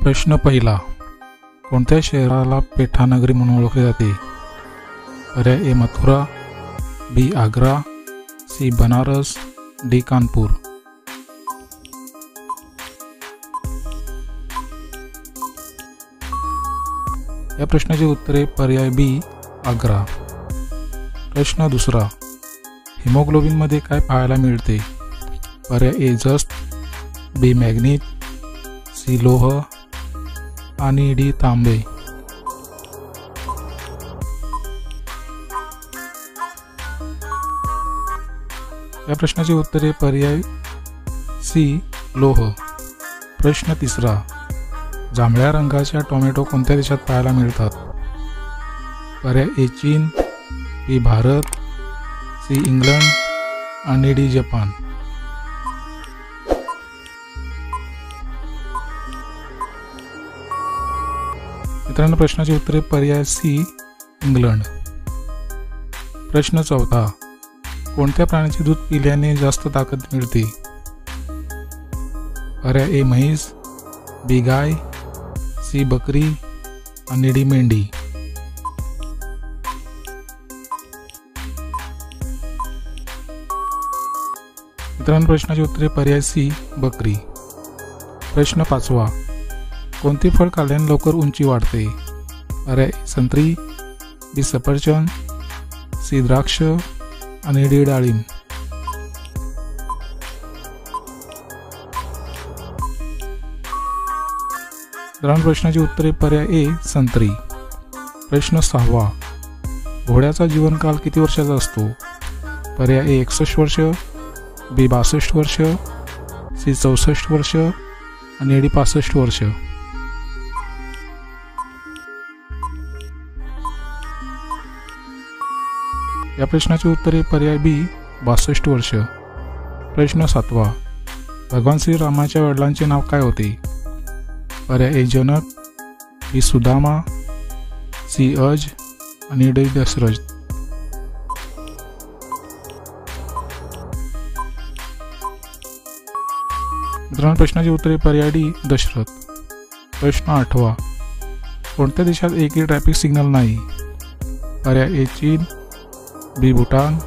प्रश्न पहिला, कोणत्या शहराला पेठा नगरी म्हणून ओळखले जाते? पर्याय ए मथुरा, बी आग्रा, सी बनारस, डी कानपूर. या प्रश्नाचे उत्तर आहे पर्याय बी आग्रा. प्रश्न दुसरा, हिमोग्लोबिन मध्ये काय पाहायला मिळते? पर्याय ए जस्त, बी मॅग्नीज, सी लोह आणि डी तांबे. या प्रश्नाचे उत्तर आहे पर्याय सी लोह. प्रश्न तिसरा, जांभळ्या रंगाच्या टोमॅटो कोणत्या देशात पाहायला मिळतात? पर्याय ए चीन, बी भारत, सी इंग्लंड आणि डी जपान. मित्रांनो, प्रश्नाचे उत्तर आहे पर्याय सी इंग्लंड. प्रश्न चौथा, कोणत्या प्राण्याचे दूध पिल्याने जास्त ताकद मिळते? पर्याय ए म्हैस, बी गाय, सी बकरी आणि डी मेंढी. मित्रांनो, प्रश्नाचे उत्तर आहे पर्याय सी बकरी. प्रश्न पाचवा, कोणते फळ खाल्ल्याने लवकर उंची वाढते? पर्याय संत्री, बी सफरचंद, सी द्राक्ष आणि डी डाळिंब. प्रश्नाचे उत्तर आहे पर्याय ए संत्री. प्रश्न सहावा, घोड्याचा जीवनकाल किती वर्षाचा असतो? पर्याय ए 61 वर्ष, बी 62 वर्ष, सी 64 वर्ष आणि डी 65 वर्ष. या प्रश्नाचे उत्तर आहे पर्याय बी 62 वर्ष. प्रश्न सातवा, भगवान श्रीरामाच्या वडिलांचे नाव काय होते? पर्याय ए जनक, बी सुदामा, सी अज आणि डी दशरथ. मित्रांनो, प्रश्नाचे उत्तर आहे पर्याय डी दशरथ. प्रश्न आठवा, कोणत्या देशात एकही ट्रॅफिक सिग्नल नाही? पर्याय ए चीन, बी भूटान,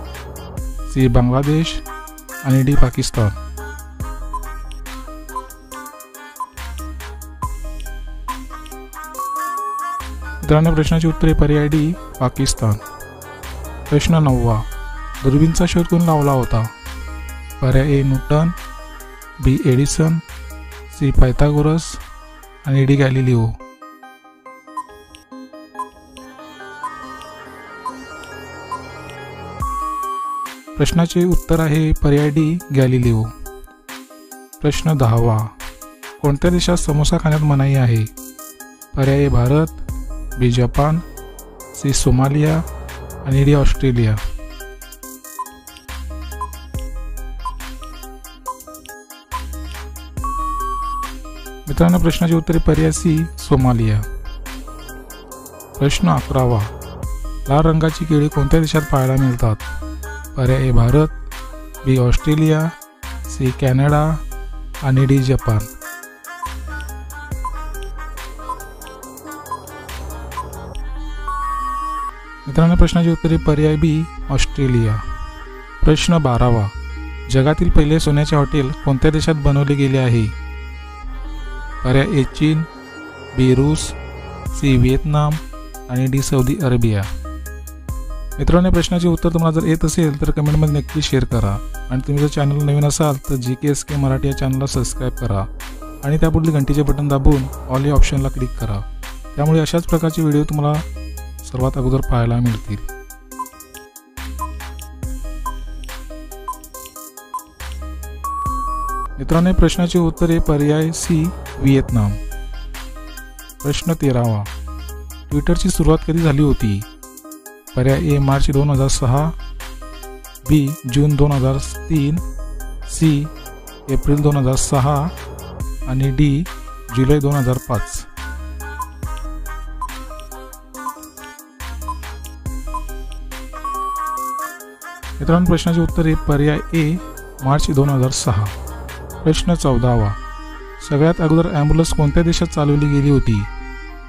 सी बांगलादेश आणि डी पाकिस्तान. मित्रांनो, प्रश्नाचे उत्तर आहे पर्याय डी पाकिस्तान. प्रश्न नववा, दुर्बीनचा शोध कोण लावला होता? पर्याय A Newton, B Edison, C Pythagoras आणि डी गॅलिलिओ. प्रश्नाचे उत्तर आहे पर्याय डी गॅलिलिओ. प्रश्न 10वा, कोणत्या देशात समोसा खाण्यात मनाई आहे? पर्याय ए भारत, बी जपान, सी सोमालिया आणि डी ऑस्ट्रेलिया. मित्रांनो, प्रश्नाचे उत्तर पर्याय सी सोमालिया. प्रश्न 11वा, लाल रंगाची केळी कोणत्या देशात पाहायला मिळतात? पर्याय ए भारत, बी ऑस्ट्रेलिया, सी कॅनडा आणि डी जपान. मित्रांनो, प्रश्नाचे उत्तर पर्याय बी ऑस्ट्रेलिया. प्रश्न 12वा, जगातील पहिले सोन्याचे हॉटेल कोणत्या देशात बनवले गेले आहे? पर्याय ए चीन, बी रूस, सी व्हिएतनाम आणि डी सौदी अरेबिया. मित्रांनो, प्रश्नाचे उत्तर तुम्हाला जर येत असेल तर कमेंटमध्ये नक्की शेअर करा आणि तुम्ही जर चॅनल नवीन असाल तर GKSK मराठी या चॅनलला सबस्क्राईब करा आणि त्यापुढील घंटीचे बटन दाबून ऑल या ऑप्शनला क्लिक करा. त्यामुळे अशाच प्रकारचे व्हिडिओ तुम्हाला सर्वात अगोदर पाहायला मिळतील. मित्रांनो, प्रश्नाचे उत्तर आहे पर्याय सी व्हिएतनाम. प्रश्न 13वा, ट्विटरची सुरुवात कधी झाली होती? पर्याय ए मार्च 2006, बी जून 2003, सी एप्रिल 2006 आणि डी जुलै 2005. मित्रांनो, प्रश्नाचे उत्तर आहे पर्याय ए मार्च 2006. प्रश्न 14वा, सगळ्यात अगोदर ॲम्ब्युलन्स कोणत्या देशात चालवली गेली होती?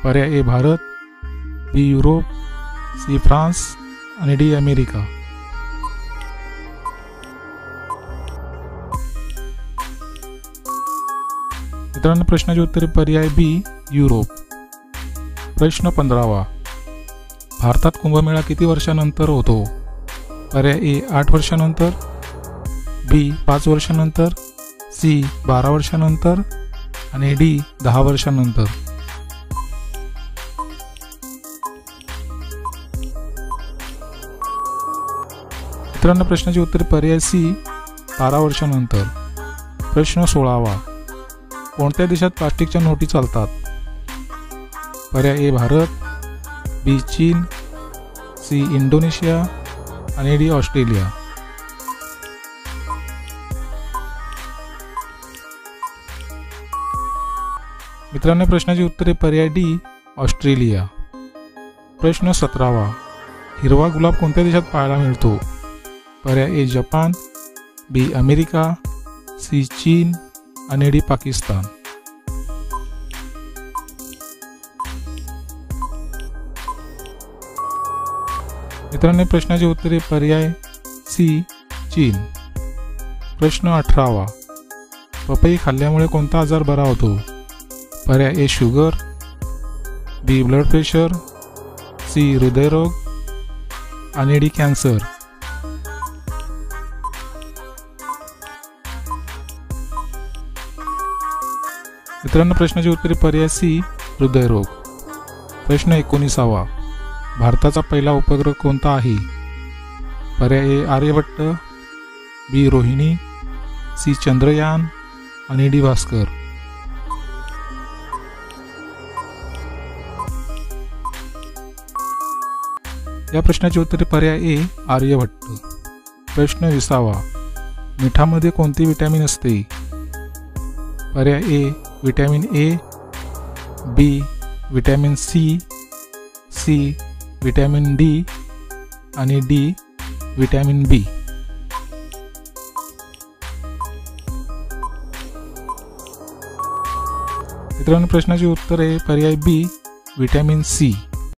पर्याय ए भारत, बी युरोप, सी फ्रान्स आणि डी अमेरिका. मित्रांनो, प्रश्नाची उत्तरे पर्याय बी युरोप. प्रश्न 15वा. भारतात कुंभमेळा किती वर्षानंतर होतो? पर्याय ए 8 वर्षानंतर, बी 5 वर्षानंतर, सी 12 वर्षानंतर आणि डी 10 वर्षानंतर. मित्रांनो, प्रश्नाची उत्तरे पर्याय सी 12 वर्षानंतर. प्रश्न 16वा. कोणत्या देशात प्लास्टिकच्या नोटी चालतात? पर्याय ए भारत, बी चीन, सी इंडोनेशिया आणि डी ऑस्ट्रेलिया. मित्रांनो, प्रश्नाची उत्तरे पर्याय डी ऑस्ट्रेलिया. प्रश्न 17वा. हिरवा गुलाब कोणत्या देशात पाहायला मिळतो? पर्याय ए जपान, बी अमेरिका, सी चीन आणि डी पाकिस्तान. मित्रांनो, प्रश्नाची उत्तरे पर्याय सी चीन. प्रश्न 18वा. पपई खाल्ल्यामुळे कोणता आजार बरा होतो? पर्याय ए शुगर, बी ब्लड प्रेशर, सी हृदयरोग आणि डी कॅन्सर. मित्रांनो, प्रश्नाची उत्तरे पर्याय सी हृदयरोग. प्रश्न 19वा. भारताचा पहिला उपग्रह कोणता आहे? पर्याय ए आर्यभट्ट, बी रोहिणी, सी चंद्रयान आणि डी भास्कर. या प्रश्नाची उत्तरे पर्याय ए आर्यभट्ट. प्रश्न 20वा. मिठामध्ये कोणते विटॅमिन असते? पर्याय A vitamin A, B vitamin C, C vitamin D आणि डी विटॅमिन बी. मित्रांनो, प्रश्नाची उत्तरे पर्याय बी विटॅमिन सी.